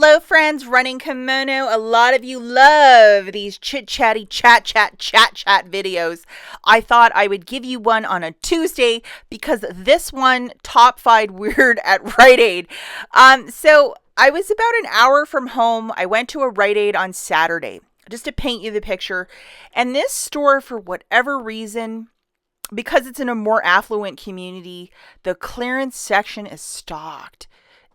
Hello friends, Running Kimono. A lot of you love these chit-chatty chat videos. I thought I would give you one on a Tuesday because this one top-fied weird at Rite Aid. So I was about an hour from home. I went to a Rite Aid on Saturday just to paint you the picture. And this store, for whatever reason, because it's in a more affluent community, the clearance section is stocked.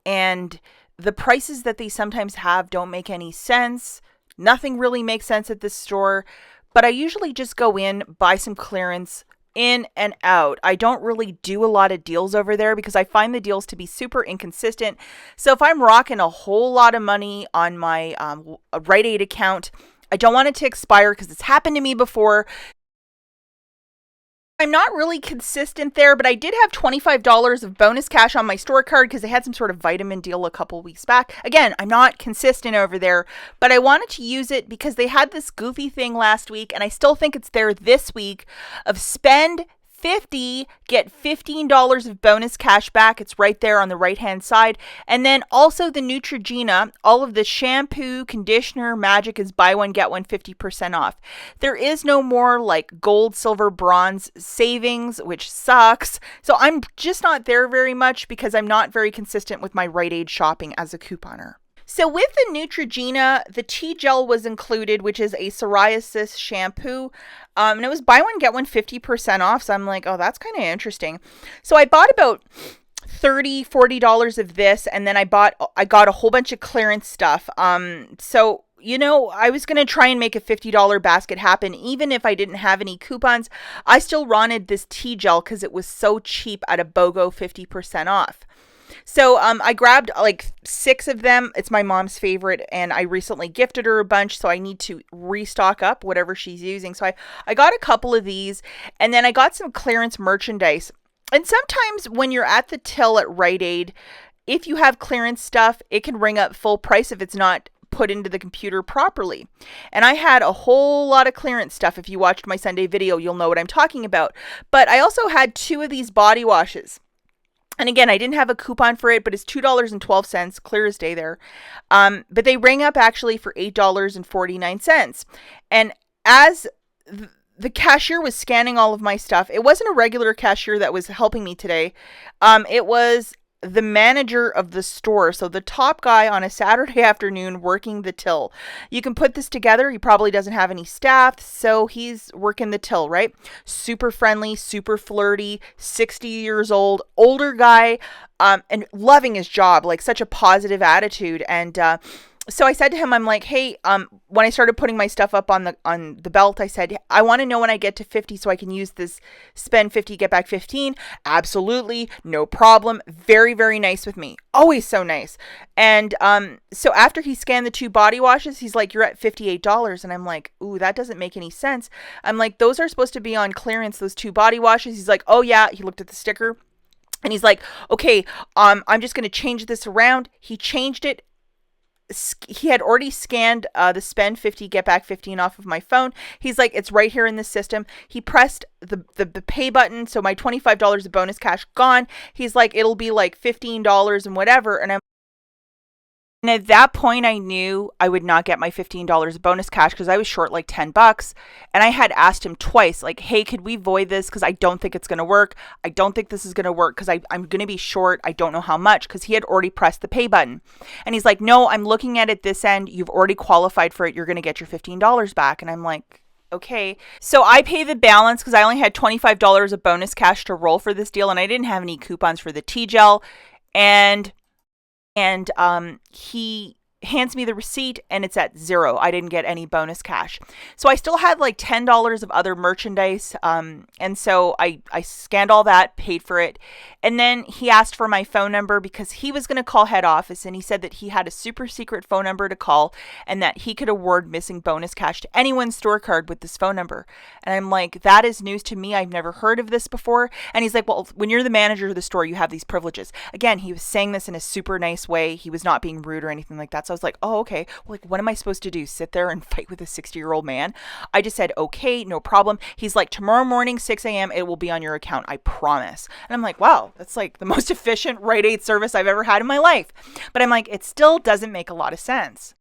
And the prices that they sometimes have don't make any sense. Nothing really makes sense at this store. But I usually just go in, buy some clearance, in and out. I don't really do a lot of deals over there because I find the deals to be super inconsistent. So if I'm rocking a whole lot of money on my Rite Aid account, I don't want it to expire because it's happened to me before. I'm not really consistent there, but I did have $25 of bonus cash on my store card because they had some sort of vitamin deal a couple weeks back. Again, I'm not consistent over there, but I wanted to use it because they had this goofy thing last week, and I still think it's there this week, of spend $50, get $15 of bonus cash back. It's right there on the right-hand side. And then also the Neutrogena, all of the shampoo, conditioner, magic is buy one, get one 50% off. There is no more like gold, silver, bronze savings, which sucks. So I'm just not there very much because I'm not very consistent with my Rite Aid shopping as a couponer. So with the Neutrogena, the tea gel was included, which is a psoriasis shampoo. And it was buy one, get one 50% off. So I'm like, oh, that's kind of interesting. So I bought about $30, $40 of this. And then I got a whole bunch of clearance stuff. So I was going to try and make a $50 basket happen. Even if I didn't have any coupons, I still wanted this tea gel because it was so cheap at a BOGO 50% off. So I grabbed like 6 of them. It's my mom's favorite, and I recently gifted her a bunch, so I need to restock up whatever she's using. So I got a couple of these, and then I got some clearance merchandise. And sometimes when you're at the till at Rite Aid, if you have clearance stuff, it can ring up full price if it's not put into the computer properly. And I had a whole lot of clearance stuff. If you watched my Sunday video, you'll know what I'm talking about. But I also had 2 of these body washes. And again, I didn't have a coupon for it, but it's $2.12, clear as day there. But they rang up actually for $8.49. And as the cashier was scanning all of my stuff, it wasn't a regular cashier that was helping me today. It was the manager of the store. So the top guy on a Saturday afternoon working the till. You can put this together. He probably doesn't have any staff, so he's working the till, right? Super friendly, super flirty, 60 years old, older guy, and loving his job, like such a positive attitude. And so I said to him, I'm like, hey, when I started putting my stuff up on the belt, I said, I want to know when I get to 50 so I can use this spend 50, get back 15. Absolutely. No problem. Very, very nice with me. Always so nice. And so after he scanned the 2 body washes, he's like, you're at $58. And I'm like, ooh, that doesn't make any sense. I'm like, those are supposed to be on clearance, those 2 body washes. He's like, oh yeah. He looked at the sticker and he's like, okay, I'm just going to change this around. He changed it. He had already scanned the spend 50, get back 15 off of my phone. He's like, it's right here in the system. He pressed the pay button. So my $25 of bonus cash gone. He's like, it'll be like $15 and whatever. And at that point, I knew I would not get my $15 of bonus cash because I was short like $10. And I had asked him twice, like, hey, could we void this? Because I don't think it's going to work. I don't think this is going to work because I'm going to be short. I don't know how much, because he had already pressed the pay button. And he's like, no, I'm looking at it this end. You've already qualified for it. You're going to get your $15 back. And I'm like, okay. So I pay the balance because I only had $25 of bonus cash to roll for this deal. And I didn't have any coupons for the tea gel. And he hands me the receipt and it's at $0. I didn't get any bonus cash. So I still had like $10 of other merchandise. And so I scanned all that, paid for it. And then he asked for my phone number because he was going to call head office. And he said that he had a super secret phone number to call and that he could award missing bonus cash to anyone's store card with this phone number. And I'm like, that is news to me. I've never heard of this before. And he's like, well, when you're the manager of the store, you have these privileges. Again, he was saying this in a super nice way. He was not being rude or anything like that. So I was like, oh, okay. Well, like, what am I supposed to do? Sit there and fight with a 60-year-old man? I just said, okay, no problem. He's like, tomorrow morning, 6 a.m., it will be on your account. I promise. And I'm like, wow, that's like the most efficient Rite Aid service I've ever had in my life. But I'm like, it still doesn't make a lot of sense.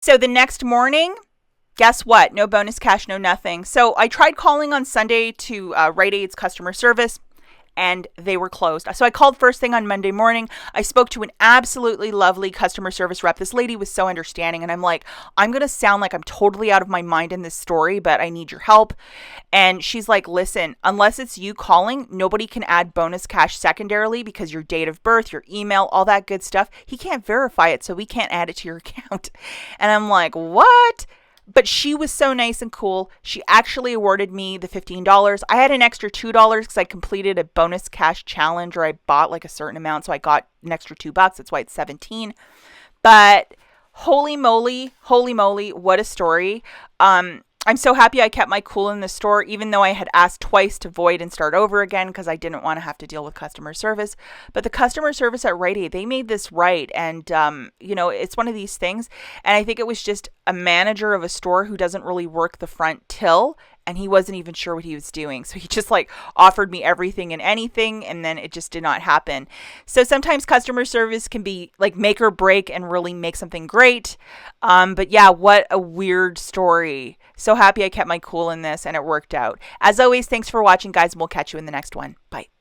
So the next morning, guess what? No bonus cash, no nothing. So I tried calling on Sunday to Rite Aid's customer service, and they were closed. So I called first thing on Monday morning. I spoke to an absolutely lovely customer service rep. This lady was so understanding, and I'm like, I'm going to sound like I'm totally out of my mind in this story, but I need your help. And she's like, listen, unless it's you calling, nobody can add bonus cash secondarily because your date of birth, your email, all that good stuff, he can't verify it, so we can't add it to your account. And I'm like, what? But she was so nice and cool. She actually awarded me the $15. I had an extra $2 because I completed a bonus cash challenge, or I bought like a certain amount, so I got an extra $2. That's why it's 17. But holy moly, what a story. I'm so happy I kept my cool in the store, even though I had asked twice to void and start over again because I didn't want to have to deal with customer service. But the customer service at Rite Aid, they made this right. And, it's one of these things. And I think it was just a manager of a store who doesn't really work the front till, and he wasn't even sure what he was doing. So he just like offered me everything and anything, and then it just did not happen. So sometimes customer service can be like make or break and really make something great. But yeah, what a weird story. So happy I kept my cool in this and it worked out. As always, thanks for watching, guys, and we'll catch you in the next one. Bye.